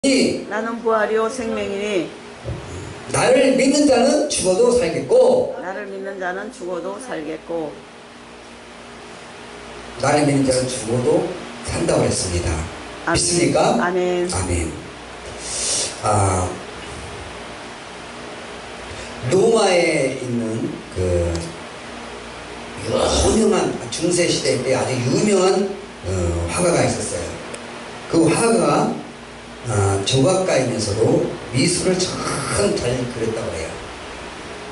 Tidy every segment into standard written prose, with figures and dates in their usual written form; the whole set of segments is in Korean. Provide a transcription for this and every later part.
나는 부활이요 생명이니 나를 믿는 자는 죽어도 살겠고 나를 믿는 자는 죽어도 살겠고 나를 믿는 자는 죽어도 산다고 했습니다. 아멘. 믿습니까? 아멘. 아멘. 로마에 있는 그 유명한 중세 시대 때 아주 유명한 화가가 있었어요. 그 화가가 조각가이면서도 미술을 참 잘 그렸다고 해요.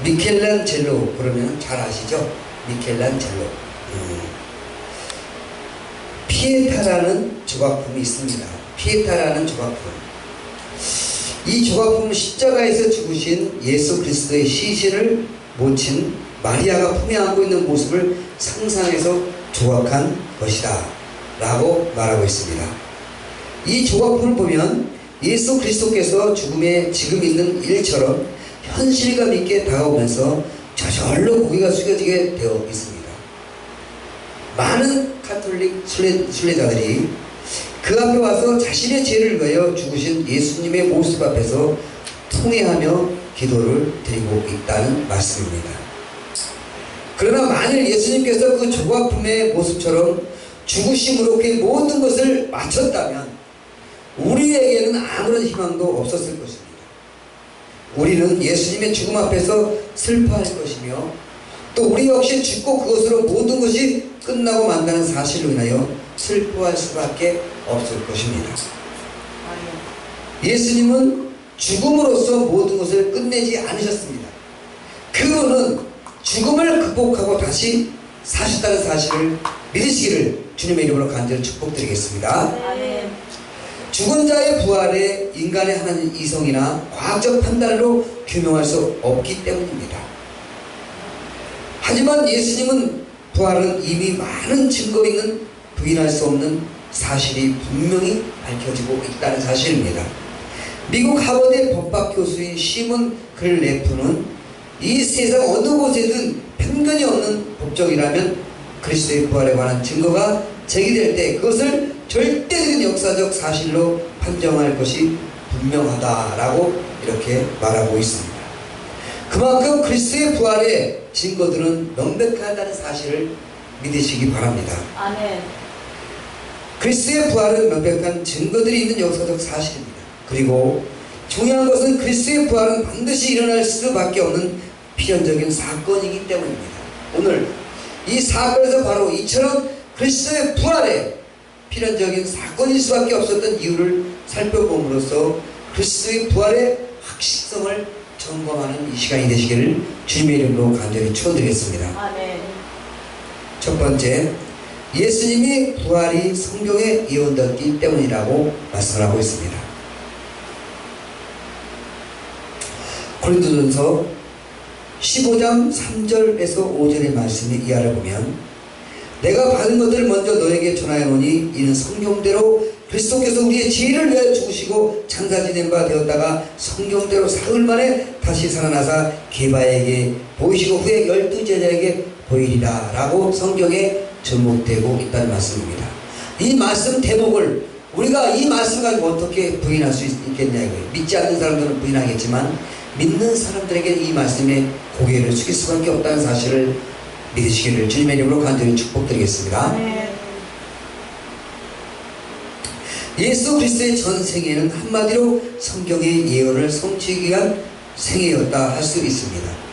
미켈란젤로 그러면 잘 아시죠? 미켈란젤로. 피에타라는 조각품이 있습니다. 피에타라는 조각품. 이 조각품은 십자가에서 죽으신 예수 그리스도의 시신을 모친 마리아가 품에 안고 있는 모습을 상상해서 조각한 것이다 라고 말하고 있습니다. 이 조각품을 보면 예수 그리스도께서 죽음에 지금 있는 일처럼 현실감 있게 다가오면서 저절로 고개가 숙여지게 되어 있습니다. 많은 가톨릭 순례자들이 그 앞에 와서 자신의 죄를 위하여 죽으신 예수님의 모습 앞에서 통회하며 기도를 드리고 있다는 말씀입니다. 그러나 만일 예수님께서 그 조각품의 모습처럼 죽으심으로 그 모든 것을 마쳤다면 우리에게는 아무런 희망도 없었을 것입니다. 우리는 예수님의 죽음 앞에서 슬퍼할 것이며 또 우리 역시 죽고 그것으로 모든 것이 끝나고 만다는 사실로 인하여 슬퍼할 수밖에 없을 것입니다. 예수님은 죽음으로써 모든 것을 끝내지 않으셨습니다. 그분은 죽음을 극복하고 다시 사셨다는 사실을 믿으시기를 주님의 이름으로 간절히 축복드리겠습니다. 죽은 자의 부활에 인간의 하나님 이성이나 과학적 판단으로 규명할 수 없기 때문입니다. 하지만 예수님은 부활은 이미 많은 증거 있는 부인할 수 없는 사실이 분명히 밝혀지고 있다는 사실입니다. 미국 하버드 법학 교수인 시몬 글래프는 이 세상 어느 곳에든 편견이 없는 법정이라면 그리스도의 부활에 관한 증거가 제기될 때 그것을 절대적인 역사적 사실로 판정할 것이 분명하다라고 이렇게 말하고 있습니다. 그만큼 그리스도의 부활의 증거들은 명백하다는 사실을 믿으시기 바랍니다. 아멘. 그리스도의 부활은 명백한 증거들이 있는 역사적 사실입니다. 그리고 중요한 것은 그리스도의 부활은 반드시 일어날 수밖에 없는 필연적인 사건이기 때문입니다. 오늘 이 사건에서 바로 이처럼 그리스도의 부활에 필연적인 사건일 수밖에 없었던 이유를 살펴봄으로써 그리스도의 부활의 확실성을 점검하는 이 시간이 되시기를 주님의 이름으로 간절히 축원드리겠습니다. 아멘. 첫 번째, 예수님이 부활이 성경에 예언되었기 때문이라고 말씀하고 있습니다. 고린도전서 15장 3절에서 5절의 말씀의 이하를 보면 내가 받은 것들을 먼저 너에게 전하여노니 이는 성경대로 그리스도께서 우리의 죄를 위하여 죽으시고 장사 지낸 바 되었다가 성경대로 사흘 만에 다시 살아나사 게바에게 보이시고 후에 12제자에게 보이리라 라고 성경에 접목되고 있다는 말씀입니다. 이 말씀 대목을 우리가 이 말씀 가지고 어떻게 부인할 수 있겠냐 이거예요. 믿지 않는 사람들은 부인하겠지만 믿는 사람들에게 이 말씀에 고개를 숙일 수밖에 없다는 사실을 믿으시기를 주님의 이름으로 간절히 축복드리겠습니다. 아멘. 예수 그리스도의 전 생애는 한마디로 성경의 예언을 성취하기 위한 생애였다 할 수 있습니다.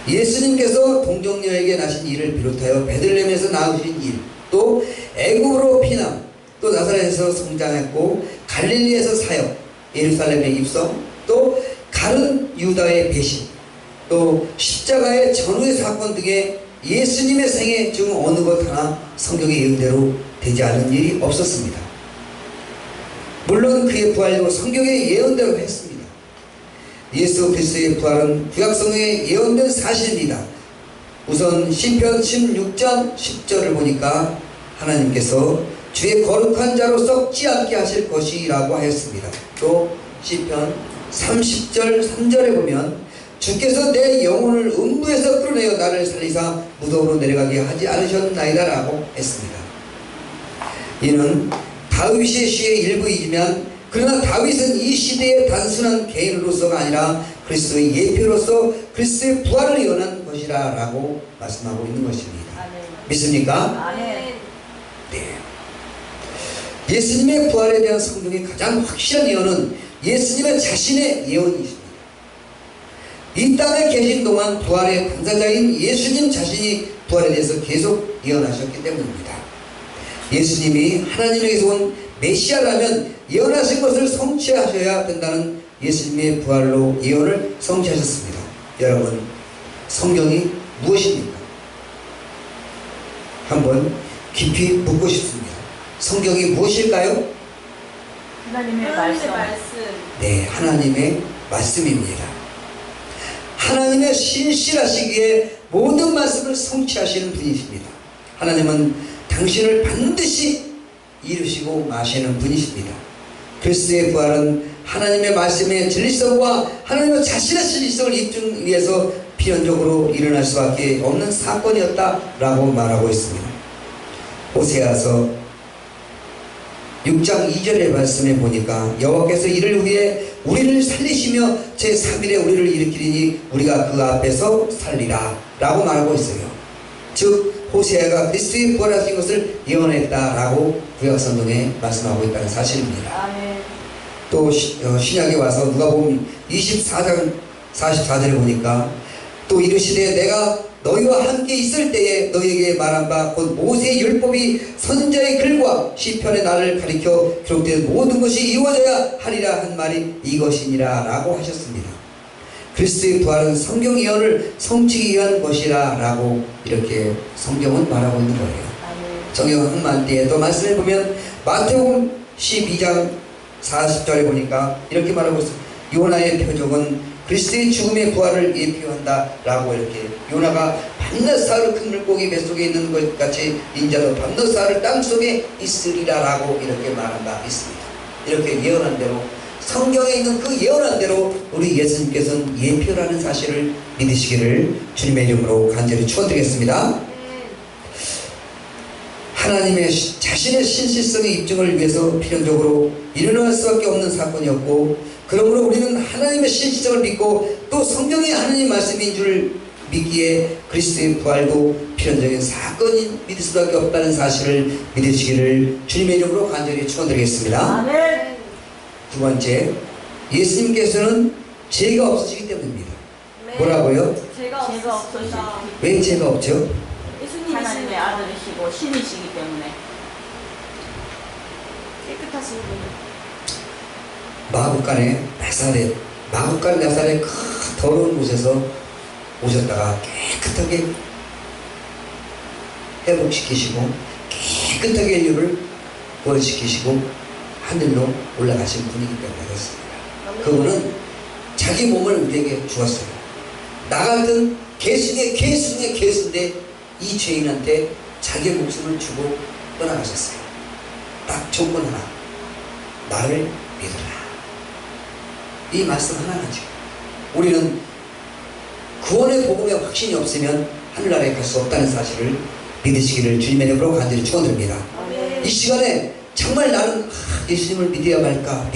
예수님께서 동정녀에게 나신 일을 비롯하여 베들레헴에서 낳으신 일, 또 애굽으로 피남, 또 나사렛에서 성장했고 갈릴리에서 사역, 예루살렘의 입성, 또 가른 유다의 배신, 또 십자가의 전후의 사건 등의 예수님의 생애 중 어느 것 하나 성경의 예언대로 되지 않은 일이 없었습니다. 물론 그의 부활도 성경의 예언대로 했습니다. 예수 그리스도의 부활은 구약성경에 예언된 사실입니다. 우선 시편 16장 10절을 보니까 하나님께서 주의 거룩한 자로 썩지 않게 하실 것이라고 하였습니다. 또 시편 30절 3절에 보면 주께서 내 영혼을 음부에서 끌어내어 나를 살리사 무덤으로 내려가게 하지 않으셨나이다 라고 했습니다. 이는 다윗의 시의 일부이지만 그러나 다윗은 이 시대의 단순한 개인으로서가 아니라 그리스도의 예표로서 그리스도의 부활을 예언한 것이라 라고 말씀하고 있는 것입니다. 아멘. 믿습니까? 아멘. 네. 예수님의 부활에 대한 성경의 가장 확실한 예언은 예수님의 자신의 예언이십니다. 이 땅에 계신 동안 부활의 당사자인 예수님 자신이 부활에 대해서 계속 예언하셨기 때문입니다. 예수님이 하나님에게서 온 메시아라면 예언하신 것을 성취하셔야 된다는 예수님의 부활로 예언을 성취하셨습니다. 여러분, 성경이 무엇입니까? 한번 깊이 묻고 싶습니다. 성경이 무엇일까요? 하나님의 말씀. 네, 하나님의 말씀입니다. 하나님의 신실하시기에 모든 말씀을 성취하시는 분이십니다. 하나님은 당신을 반드시 이루시고 마시는 분이십니다. 그리스도의 부활은 하나님의 말씀의 진리성과 하나님의 자신의 진리성을 입증 위해서 필연적으로 일어날 수밖에 없는 사건이었다라고 말하고 있습니다. 호세아서 6장 2절의 말씀에 보니까 여호와께서 이를 위해 우리를 살리시며 제3일에 우리를 일으키리니 우리가 그 앞에서 살리라 라고 말하고 있어요. 즉 호세아가 그리스도의 부활하신 것을 예언했다라고 구약성경에 말씀하고 있다는 사실입니다. 아멘. 또 신약에 와서 누가복음 24장 44절에 보니까 또 이르시되 내가 너희와 함께 있을 때에 너희에게 말한 바 곧 모세의 율법이 선지자의 글과 시편의 나를 가리켜 기록된 모든 것이 이루어져야 하리라 한 말이 이것이니라 라고 하셨습니다. 그리스도의 부활은 성경 예언을 성취하기 위한 것이라 라고 이렇게 성경은 말하고 있는 거예요. 성경 한마디에 또 말씀해 보면 마태복음 12장 40절에 보니까 이렇게 말하고 있습니다. 요나의 표적은 그리스도의 죽음의 부활을 예표한다 라고 이렇게 요나가 밤낮 사흘 큰 물고기 뱃속에 있는 것 같이 인자도 밤낮 사흘 땅속에 있으리라 라고 이렇게 말한 바 있습니다. 이렇게 예언한 대로 성경에 있는 그 예언한 대로 우리 예수님께서는 예표라는 사실을 믿으시기를 주님의 이름으로 간절히 축원드리겠습니다. 하나님의 자신의 신실성의 입증을 위해서 필연적으로 일어날 수밖에 없는 사건이었고, 그러므로 우리는 하나님의 신실성을 믿고 또 성경이 하나님의 말씀인 줄 믿기에 그리스도의 부활도 필연적인 사건인 믿을 수밖에 없다는 사실을 믿으시기를 주님의 이름으로 간절히 축원드리겠습니다. 아멘. 두 번째, 예수님께서는 죄가 없으시기 때문입니다. 뭐라고요? 죄가 없으시다. 왜 죄가 없죠? 하나님의 아들이시고 신이시기 때문에. 깨끗하신 분. 마구간에 나사렛, 마구간 나사렛 그 더러운 곳에서 오셨다가 깨끗하게 회복시키시고 깨끗하게 인류를 구원시키시고 하늘로 올라가신 분이기 때문에 그렇습니다. 그분은 자기 몸을 우리에게 주었어요. 나 같은 개수의 개수인데 이 죄인한테 자기 목숨을 주고 떠나가셨어요. 딱 조건 하나, 나를 믿어라. 이 말씀 하나가지고 우리는 구원의 복음에 확신이 없으면 하늘나라에 갈 수 없다는 사실을 믿으시기를 주님의 이름으로 간절히 축원드립니다. 이 시간에 정말 나는 예수님을 믿어야 말까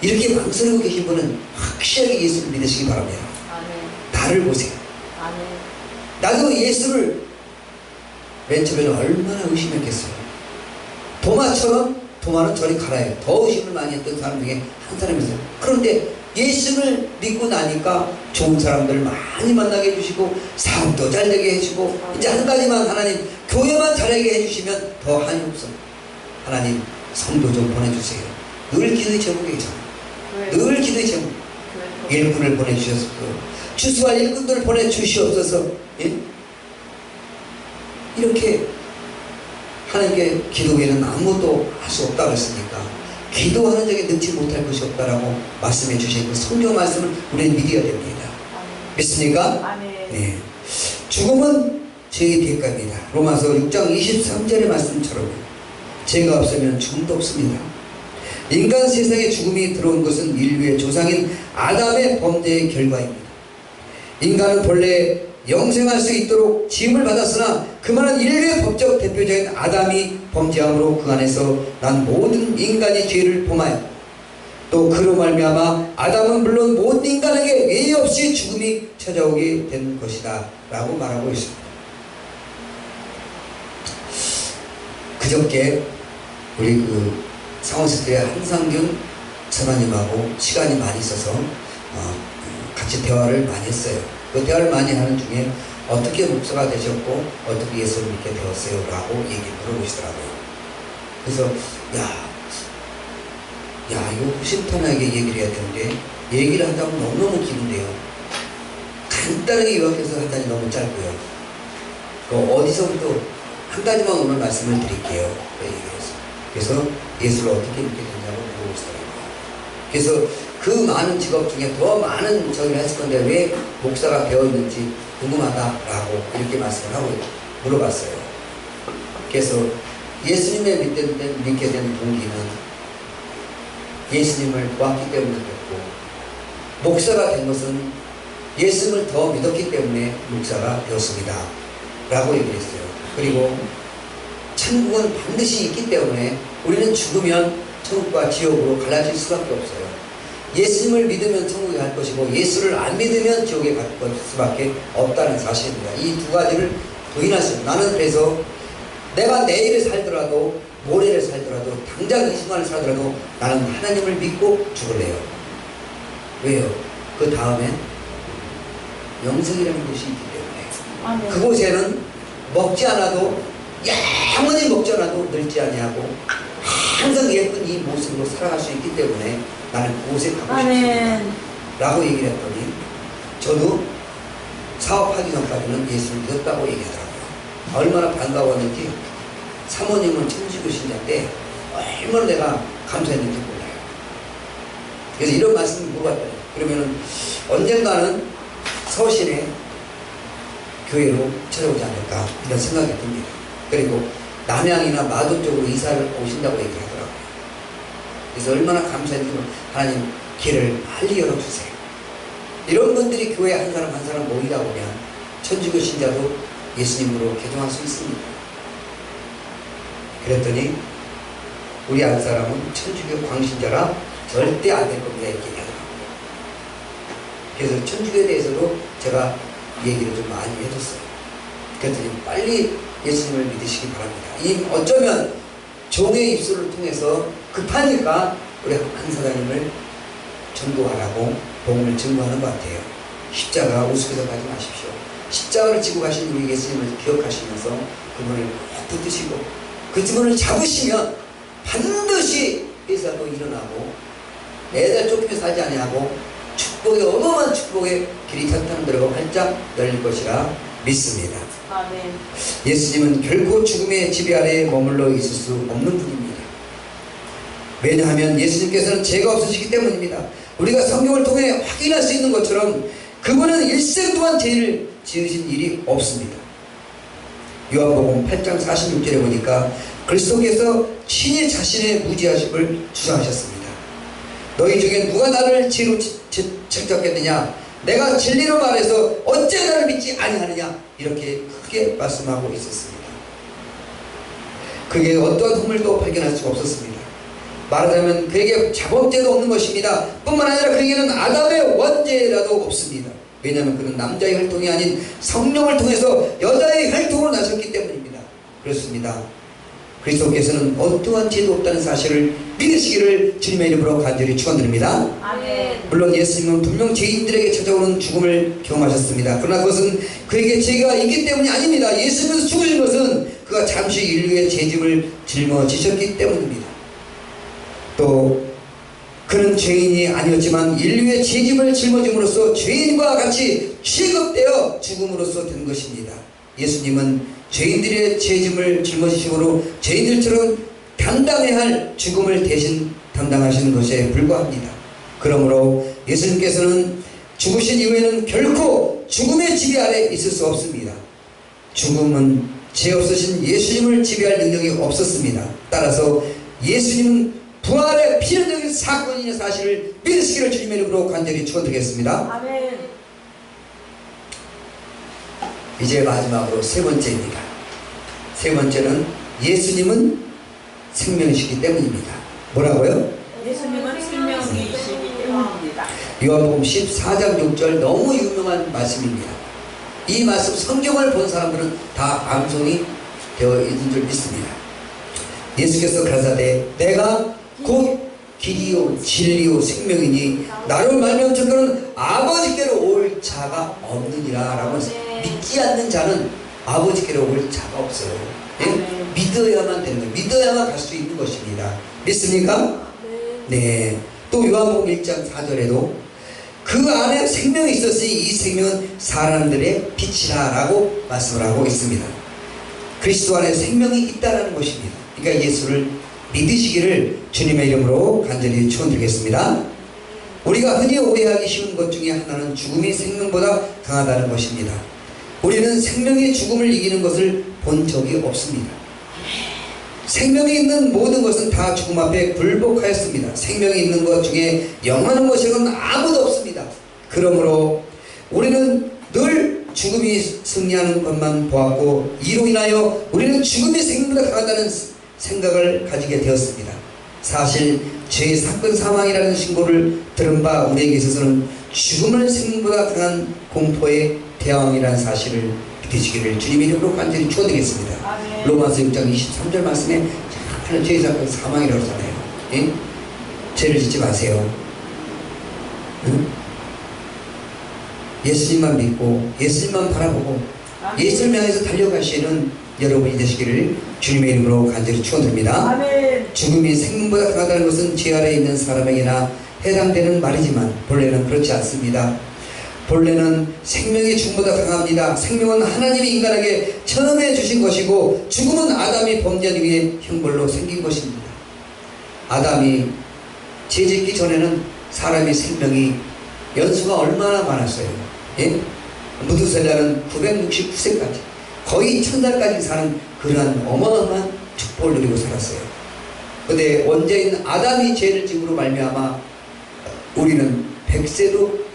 이렇게 망설이고 계신 분은 확실하게 예수를 믿으시기 바랍니다. 아멘. 나를 보세요. 아멘. 나도 예수를 맨 처음에는 얼마나 의심했겠어요. 도마는 저리 가라요. 더 의심을 많이 했던 사람 중에 한 사람이었어요. 그런데 예수를 믿고 나니까 좋은 사람들을 많이 만나게 해주시고 사업도 잘 되게 해주고 이제 한 가지만 하나님 교회만 잘하게 해주시면 더 한이 없어. 하나님 성도 좀 보내주세요. 늘 기도의 제목이죠. 늘 기도의 제목. 일꾼을 보내주셔서 추수할 일꾼들을 보내주시옵소서. 예? 이렇게 하나님께 기도 외에는 아무것도 할 수 없다고 했으니까 기도하는 적에 넣지 못할 것이 없다라고 말씀해 주신 그 성경 말씀을 우리는 믿어야 됩니다. 믿습니까? 아멘. 네. 죽음은 죄의 대가입니다. 로마서 6장 23절의 말씀처럼 죄가 없으면 죽음도 없습니다. 인간 세상에 죽음이 들어온 것은 인류의 조상인 아담의 범죄의 결과입니다. 인간은 본래 영생할 수 있도록 지음을 받았으나 그만한 인류의 법적 대표자인 아담이 범죄함으로 그 안에서 난 모든 인간이 죄를 범하여 또 그로 말미암아 아담은 물론 모든 인간에게 예의 없이 죽음이 찾아오게 된 것이다 라고 말하고 있습니다. 그저께 우리 그 상원스트의 한상균 전화님하고 시간이 많이 있어서 같이 대화를 많이 했어요. 그 대화를 많이 하는 중에 어떻게 목사가 되셨고 어떻게 예수를 믿게 되었어요? 라고 얘기를 물어보시더라고요. 그래서 이거 심탄하게 얘기를 해야 되는데 얘기를 하다 보면 너무너무 기는데요. 간단하게 요약해서 하다니 너무 짧고요. 어디서부터 한 가지만 오늘 말씀을 드릴게요. 그래서 예수를 어떻게 믿게 됐냐고 물어보시더라고요. 그래서 그 많은 직업 중에 더 많은 저기를 했을 건데 왜 목사가 되었는지 궁금하다라고 이렇게 말씀을 하고 물어봤어요. 그래서 예수님을 믿게 된 동기는 예수님을 보았기 때문에 그랬고, 목사가 된 것은 예수님을 더 믿었기 때문에 목사가 되었습니다 라고 얘기했어요. 그리고 천국은 반드시 있기 때문에 우리는 죽으면 천국과 지옥으로 갈라질 수밖에 없어요. 예수님을 믿으면 천국에 갈 것이고 예수를 안 믿으면 지옥에 갈 수밖에 없다는 사실입니다. 이 두 가지를 부인하십니다. 나는 그래서 내가 내일을 살더라도 모레를 살더라도 당장 이 순간을 살더라도 나는 하나님을 믿고 죽을래요. 왜요? 그 다음에 영생이라는 곳이 있기 때문에 그곳에는 먹지 않아도 영원히 먹지 않아도 늙지 아니하고 항상 예쁜 이 모습으로 살아갈 수 있기 때문에 나는 그곳에 가고 싶습니다 라고 얘기를 했더니 저도 사업하기 전까지는 예수를 믿었다고 얘기하더라고요. 얼마나 반가웠는지 사모님은 천주교 신자인데 얼마나 내가 감사했는지 몰라요. 그래서 이런 말씀을 물어봤더니 그러면은 언젠가는 서신에 교회로 찾아오지 않을까 이런 생각이 듭니다. 그리고 남양이나 마도 쪽으로 이사를 오신다고 얘기하더라고요. 그래서 얼마나 감사했는지 하나님 길을 빨리 열어주세요. 이런 분들이 교회 한 사람 한 사람 모이다 보면 천주교 신자도 예수님으로 개종할 수 있습니다. 그랬더니 우리 한 사람은 천주교 광신자라 절대 안 될 겁니다 이렇게 얘기하더라고요. 그래서 천주교에 대해서도 제가 얘기를 좀 많이 해줬어요. 그랬더니 빨리 예수님을 믿으시기 바랍니다. 어쩌면 종의 입술을 통해서 급하니까 우리 한 사장님을 전도하라고 복음을 증거하는 것 같아요. 십자가 우습게서 가지 마십시오. 십자가를 지고 가신 우리 예수님을 기억하시면서 그분을 붙드시고 그 그분을 잡으시면 반드시 회사도 일어나고 애들 쫓기며 살지 아니하고 축복의 어마어마한 축복의 길이 탄탄한 데로 활짝 열릴 것이라 믿습니다. 아멘. 예수님은 결코 죽음의 지배 아래에 머물러 있을 수 없는 분입니다. 왜냐하면 예수님께서는 죄가 없으시기 때문입니다. 우리가 성경을 통해 확인할 수 있는 것처럼 그분은 일생 동안 죄를 지으신 일이 없습니다. 요한복음 8장 46절에 보니까 그리스도께서 친히 자신의 무지하심을 주장하셨습니다. 너희 중에 누가 나를 죄로 책잡겠느냐? 내가 진리로 말해서 어째 나를 믿지 아니하느냐? 이렇게 크게 말씀하고 있었습니다. 그에게 어떠한 허물도 발견할 수가 없었습니다. 말하자면 그에게 자범죄도 없는 것입니다. 뿐만 아니라 그에게는 아담의 원죄라도 없습니다. 왜냐하면 그는 남자의 혈통이 아닌 성령을 통해서 여자의 혈통으로 나셨기 때문입니다. 그렇습니다. 그리스도께서는 어떠한 죄도 없다는 사실을 믿으시기를 주님의 이름으로 간절히 축원드립니다. 아멘. 물론 예수님은 분명 죄인들에게 찾아오는 죽음을 경험하셨습니다. 그러나 그것은 그에게 죄가 있기 때문이 아닙니다. 예수님께서 죽으신 것은 그가 잠시 인류의 죄짐을 짊어지셨기 때문입니다. 또 그는 죄인이 아니었지만 인류의 죄짐을 짊어짐으로써 죄인과 같이 취급되어 죽음으로써 된 것입니다. 예수님은 죄인들의 죄짐을 짊어지심으로 죄인들처럼 담당해야 할 죽음을 대신 담당하시는 것에 불과합니다. 그러므로 예수님께서는 죽으신 이후에는 결코 죽음의 지배 아래 있을 수 없습니다. 죽음은 죄 없으신 예수님을 지배할 능력이 없었습니다. 따라서 예수님은 부활의 필연적인 사건이라는 사실을 믿으시기를 주님의 이름으로 간절히 축원드리겠습니다. 아멘. 이제 마지막으로 세 번째입니다. 세 번째는 예수님은 생명이시기 때문입니다. 뭐라고요? 예수님은 생명이시기 요한복음 14장 6절 너무 유명한 말씀입니다. 이 말씀 성경을 본 사람들은 다 암송이 되어 있는 줄 믿습니다. 예수께서 가라사대 내가 곧 길이요 진리요 생명이니 나로 말미암은 자는 아버지께로 올 자가 없느니라 라고 믿지 않는 자는 아버지께로 올 자가 없어요. 네? 믿어야만 되는 거예요. 믿어야만 갈 수 있는 것입니다. 믿습니까? 네. 또 요한복음 1장 4절에도 그 안에 생명이 있었으니 이 생명은 사람들의 빛이라 라고 말씀을 하고 있습니다. 그리스도 안에 생명이 있다는 것입니다. 그러니까 예수를 믿으시기를 주님의 이름으로 간절히 축원드리겠습니다. 우리가 흔히 오해하기 쉬운 것 중에 하나는 죽음이 생명보다 강하다는 것입니다. 우리는 생명이 죽음을 이기는 것을 본 적이 없습니다. 생명이 있는 모든 것은 다 죽음 앞에 굴복하였습니다. 생명이 있는 것 중에 영원한 것이라고는 아무도 없습니다. 그러므로 우리는 늘 죽음이 승리하는 것만 보았고 이로 인하여 우리는 죽음이 생명보다 강하다는 생각을 가지게 되었습니다. 사실 죄의 사건 사망이라는 신고를 들은 바 우리에게 있어서는 죽음을 생명보다 강한 공포의 대왕이라는 사실을 믿으시기를 주님의 이름으로 간절히 축원드리겠습니다. 로마서 6장 23절 말씀에 하는 죄의 사건 사망이라고 하잖아요. 예? 죄를 짓지 마세요. 응? 예수님만 믿고 예수님만 바라보고 예수를 향해서 달려가시는 여러분이 되시기를 주님의 이름으로 간절히 축원드립니다. 죽음이 생명보다 강하다는 것은 죄 아래에 있는 사람에게나 해당되는 말이지만 본래는 그렇지 않습니다. 본래는 생명이 죽음보다 강합니다. 생명은 하나님이 인간에게 처음에 주신 것이고 죽음은 아담이 범죄한 이후에 형벌로 생긴 것입니다. 아담이 죄짓기 전에는 사람의 생명이 연수가 얼마나 많았어요. 예? 무두셀라는 969세까지 거의 1000살까지 사는 그러한 어마어마한 축복을 누리고 살았어요. 그런데 원죄인 아담이 죄를 지음으로 말미암아 우리는 100세도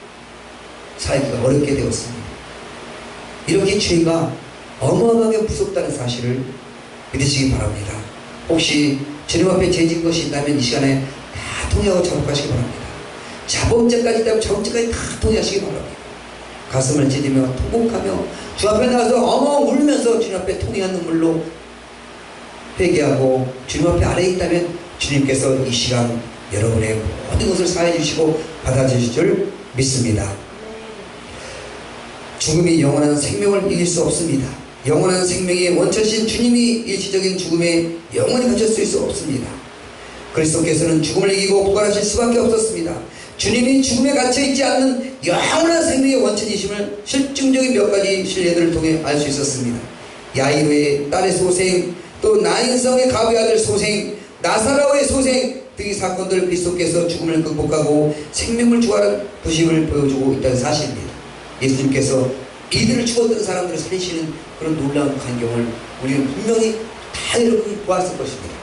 살기가 어렵게 되었습니다. 이렇게 죄가 어마어마하게 무섭다는 사실을 믿으시기 바랍니다. 혹시 주님 앞에 죄진 것이 있다면 이 시간에 다 통회하고 자복하시기 바랍니다. 자범죄까지 있다면 자범죄까지 다 통회하시기 바랍니다. 가슴을 찢으며 통곡하며 주 앞에 나가서 엉엉 울면서 주님 앞에 통회한 눈물로 회개하고 주님 앞에 아래에 있다면 주님께서 이 시간 여러분의 모든 것을 사해 주시고 받아주실 줄 믿습니다. 죽음이 영원한 생명을 이길 수 없습니다. 영원한 생명의 원천신 주님이 일시적인 죽음에 영원히 갇혔을 수 없습니다. 그리스도께서는 죽음을 이기고 부활하실 수밖에 없었습니다. 주님이 죽음에 갇혀있지 않는 영원한 생명의 원천이심을 실증적인 몇 가지 신뢰들을 통해 알 수 있었습니다. 야이로의 딸의 소생, 또 나인성의 가부의 아들 소생, 나사로의 소생 등의 사건들을 그리스도께서 죽음을 극복하고 생명을 주관하는 부심을 보여주고 있다는 사실입니다. 예수님께서 이들을 죽었던 사람들을 살리시는 그런 놀라운 광경을 우리는 분명히 다 여러분이 보았을 것입니다.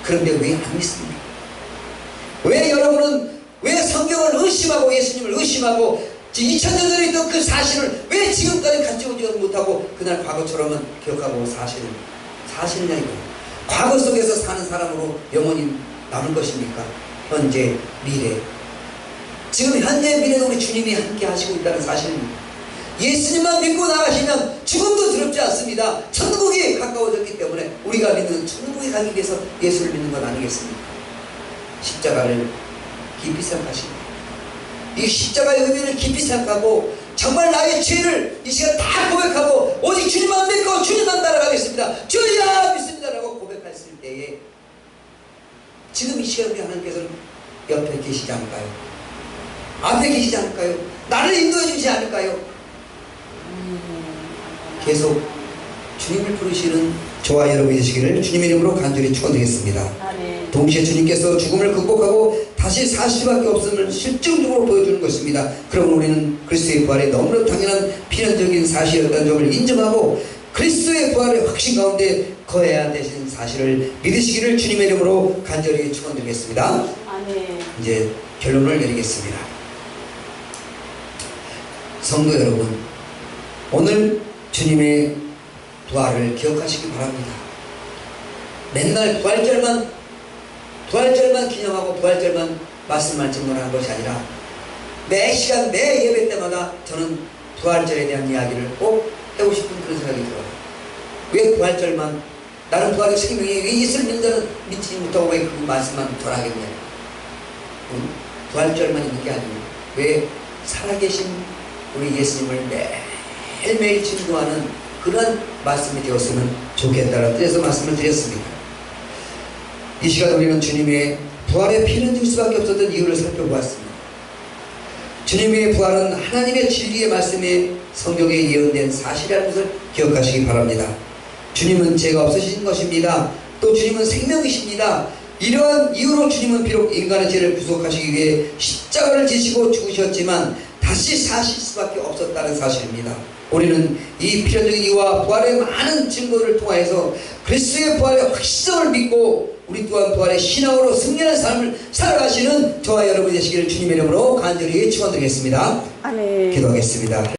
그런데 왜 안 믿습니까? 왜 여러분은 왜 성경을 의심하고 예수님을 의심하고 2000년 전에 있던 그 사실을 왜 지금까지 갖지 못하고 그날 과거처럼은 기억하고 사실이냐 이거예요. 과거 속에서 사는 사람으로 영원히 남을 것입니까? 현재, 미래. 지금 현재 미래도 우리 주님이 함께 하시고 있다는 사실입니다. 예수님만 믿고 나가시면 죽음도 두렵지 않습니다. 천국이 가까워졌기 때문에 우리가 믿는 천국에 가기 위해서 예수를 믿는 건 아니겠습니까? 십자가를 깊이 생각하십니다. 이 십자가의 의미를 깊이 생각하고 정말 나의 죄를 이 시간 다 고백하고 오직 주님만 믿고 주님만 따라가겠습니다. 주야 믿습니다 라고 고백했을 때에 지금 이 시간 우리 하나님께서는 옆에 계시지 않을까요? 앞에 계시지 않을까요? 나를 인도해 주시지 않을까요? 계속 주님을 부르시는 저와 여러분이 되시기를 주님의 이름으로 간절히 축원드리겠습니다. 동시에 주님께서 죽음을 극복하고 다시 살 수밖에 없음을 실증적으로 보여주는 것입니다. 그럼 우리는 그리스도의 부활이 너무나 당연한 필연적인 사실이었다는 점을 인정하고 그리스도의 부활의 확신 가운데 거해야 되신 사실을 믿으시기를 주님의 이름으로 간절히 축원드리겠습니다. 이제 결론을 내리겠습니다. 성도 여러분, 오늘 주님의 부활을 기억하시기 바랍니다. 맨날 부활절만 기념하고 부활절만 말씀만 증언하는 것이 아니라 매 시간 매 예배 때마다 저는 부활절에 대한 이야기를 꼭 하고 싶은 그런 생각이 들어요. 왜 부활절만, 나는 부활의 생명이 왜 있을 믿는 믿지 못하고 왜 그 말씀만 전하겠냐. 부활절만 있는 게 아니에요. 왜 살아계신 우리 예수님을 매일매일 증거하는 그런 말씀이 되었으면 좋겠다라는 뜻에서 말씀을 드렸습니다. 이 시간 우리는 주님의 부활에 피는 질 수밖에 없었던 이유를 살펴보았습니다. 주님의 부활은 하나님의 진리의 말씀에 성경에 예언된 사실이라는 것을 기억하시기 바랍니다. 주님은 죄가 없으신 것입니다. 또 주님은 생명이십니다. 이러한 이유로 주님은 비록 인간의 죄를 구속하시기 위해 십자가를 지시고 죽으셨지만 다시 사실 수밖에 없었다는 사실입니다. 우리는 이 필연적인 이유와 부활의 많은 증거를 통하여서 그리스도의 부활의 확실성을 믿고 우리 또한 부활의 신앙으로 승리하는 삶을 살아가시는 저와 여러분이 되시기를 주님의 이름으로 간절히 축원드리겠습니다. 아멘. 기도하겠습니다.